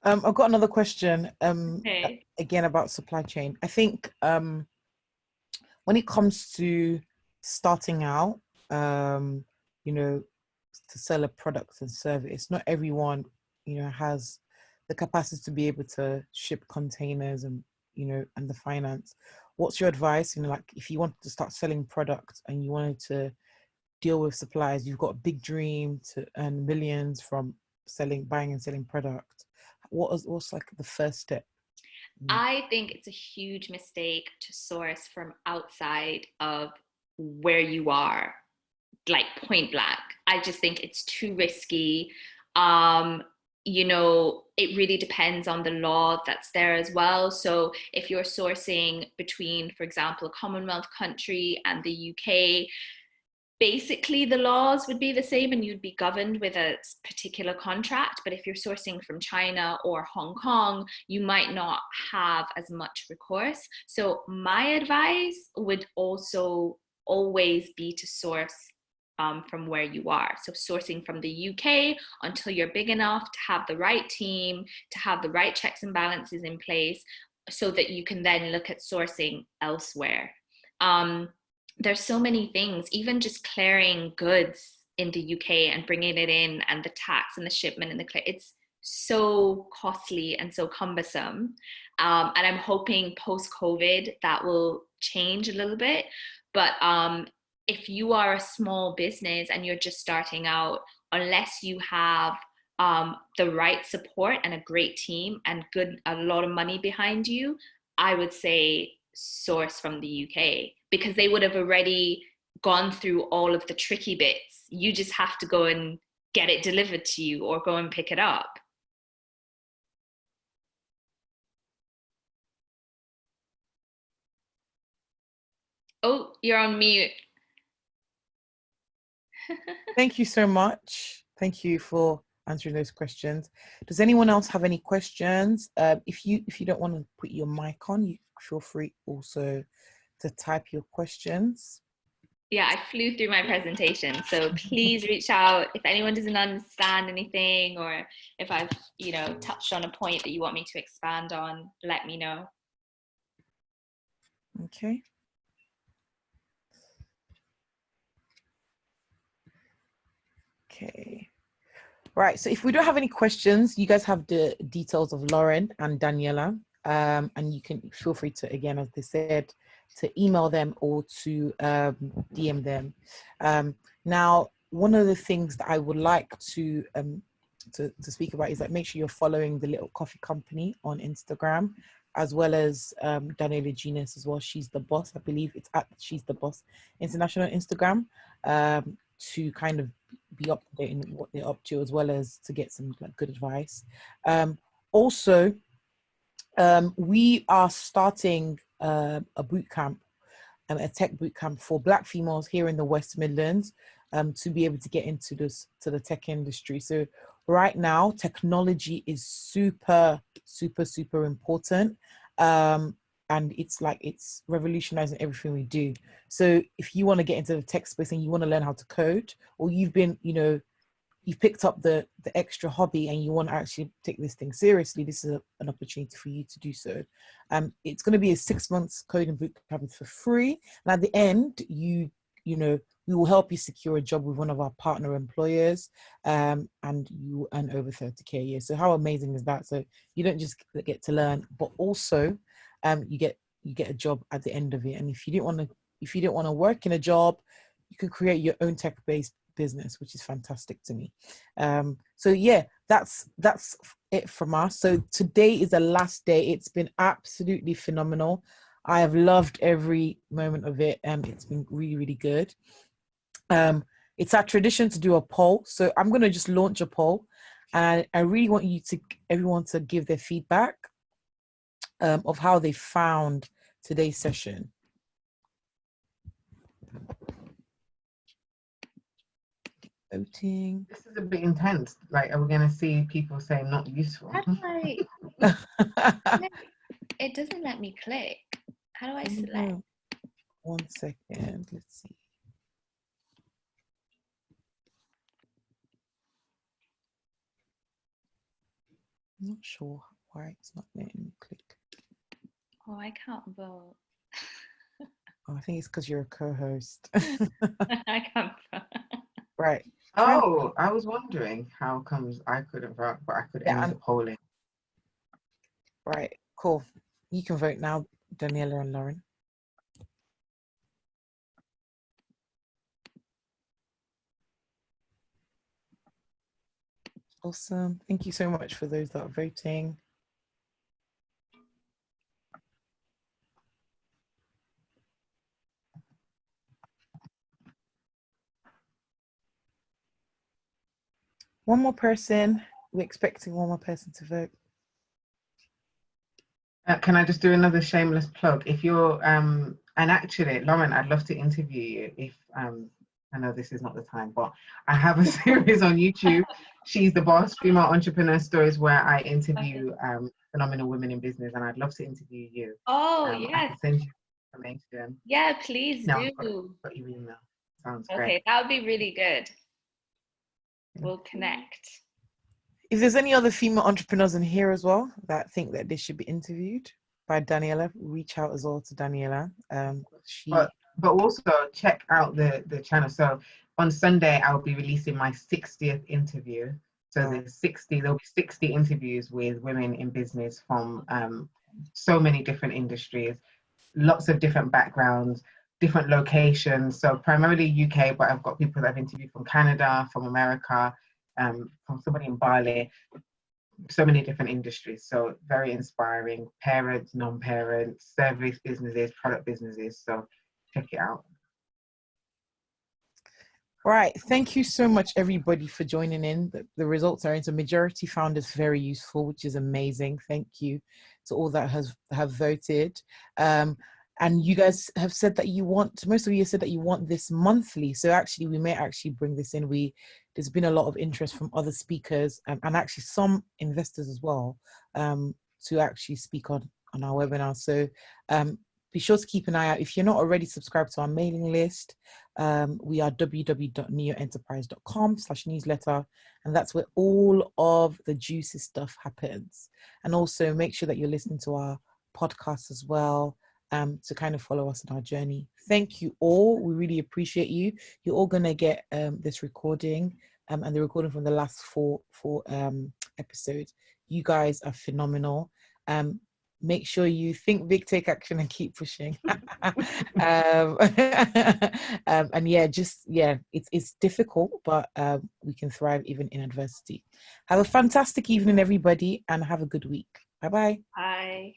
S1: I've got another question,
S4: Okay.
S1: again about supply chain. I think when it comes to starting out, you know, to sell a product and service, not everyone, has the capacity to be able to ship containers and, and the finance. What's your advice? Like if you want to start selling products and you wanted to deal with suppliers, you've got a big dream to earn millions from buying and selling products. What's like the first step?
S4: I think it's a huge mistake to source from outside of where you are, like point blank. I just think it's too risky. It really depends on the law that's there as well. So if you're sourcing between, for example, a Commonwealth country and the UK, basically the laws would be the same and you'd be governed with a particular contract. But if you're sourcing from China or Hong Kong, you might not have as much recourse. So my advice would also always be to source from where you are. So sourcing from the UK until you're big enough to have the right team, to have the right checks and balances in place, so that you can then look at sourcing elsewhere. There's so many things, even just clearing goods in the UK and bringing it in, and the tax and the shipment and it's so costly and so cumbersome. And I'm hoping post-COVID that will change a little bit. But if you are a small business and you're just starting out, unless you have the right support and a great team and a lot of money behind you, I would say source from the UK, because they would have already gone through all of the tricky bits. You just have to go and get it delivered to you or go and pick it up. Oh, you're on mute.
S1: Thank you so much. Thank you for answering those questions. Does anyone else have any questions? If you don't want to put your mic on, you feel free also to type your questions.
S4: Yeah, I flew through my presentation, so please reach out if anyone doesn't understand anything, or if I've touched on a point that you want me to expand on, let me know.
S1: Okay. Okay. Right, so if we don't have any questions, you guys have the details of Lauren and Daniella, and you can feel free to, again, as they said, to email them or to DM them. Now, one of the things that I would like to speak about is that make sure you're following the Little Coffee Company on Instagram, as well as Daniella Genas as well. She's the Boss, I believe it's at She's the Boss International Instagram, to kind of be up to date in what they're up to, as well as to get some good advice. Also, we are starting a boot camp, a tech boot camp for Black females here in the West Midlands, to be able to get into the tech industry. So right now, technology is super, super, super important. And it's revolutionizing everything we do. So if you want to get into the tech space and you want to learn how to code, or you've picked up the extra hobby and you want to actually take this thing seriously, this is an opportunity for you to do so. It's going to be a 6 months coding boot camp for free. And at the end, you We will help you secure a job with one of our partner employers, and you earn over 30K a year. So how amazing is that? So you don't just get to learn, but also you get a job at the end of it. And if you didn't want to work in a job, you can create your own tech-based business, which is fantastic to me. So yeah, that's it from us. So today is the last day. It's been absolutely phenomenal. I have loved every moment of it, and it's been really, really good. It's our tradition to do a poll, so I'm going to just launch a poll, and I really want everyone to give their feedback of how they found today's session. Voting.
S2: This is a bit intense. Like, are we going to see people saying not useful?
S4: How do I? It doesn't let me click. How do I select?
S1: 1 second. Let's see. I'm not sure why it's not letting me click.
S4: Oh, I can't vote.
S1: Oh, I think it's because you're a co-host.
S4: I can't vote.
S1: Right.
S2: Oh, I was wondering how comes I couldn't vote, but I could end the polling.
S1: Right, cool. You can vote now, Daniella and Lauren. Awesome. Thank you so much for those that are voting. One more person. We're expecting one more person to vote.
S2: Can I just do another shameless plug? If you're, and actually, Lauren, I'd love to interview you if, I know this is not the time, but I have a series on YouTube, She's the Boss, Female Entrepreneur Stories, where I interview phenomenal women in business, and I'd love to interview you.
S4: Oh,
S2: I
S4: yes.
S2: can send you information.
S4: Yeah, please
S2: No,
S4: do.
S2: got your email. Sounds great.
S4: Okay, that would be really good. We'll connect.
S1: If there's any other female entrepreneurs in here as well that think that they should be interviewed by Daniella, reach out as well to Daniella.
S2: But also check out the channel. So on Sunday, I'll be releasing my 60th interview. So there'll be 60 interviews with women in business from so many different industries, lots of different backgrounds, different locations. So primarily UK, but I've got people that I've interviewed from Canada, from America, from somebody in Bali, so many different industries. So very inspiring, parents, non-parents, service businesses, product businesses. So check it out.
S1: Right. Thank you so much, everybody, for joining in. The results are into majority found is very useful, which is amazing. Thank you to all that have voted. And you guys have said that most of you said that you want this monthly. So actually, we may actually bring this in. There's been a lot of interest from other speakers and actually some investors as well to actually speak on our webinar. So be sure to keep an eye out. If you're not already subscribed to our mailing list, we are www.niyoenterprise.com/newsletter, and that's where all of the juicy stuff happens. And also make sure that you're listening to our podcast as well, to kind of follow us on our journey. Thank you all. We really appreciate you. You're all going to get this recording and the recording from the last four episodes. You guys are phenomenal. Make sure you think big, take action, and keep pushing. And it's difficult, but we can thrive even in adversity. Have a fantastic evening, everybody, and have a good week. Bye-bye.
S4: Bye.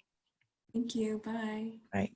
S3: Thank you. Bye.
S1: Bye.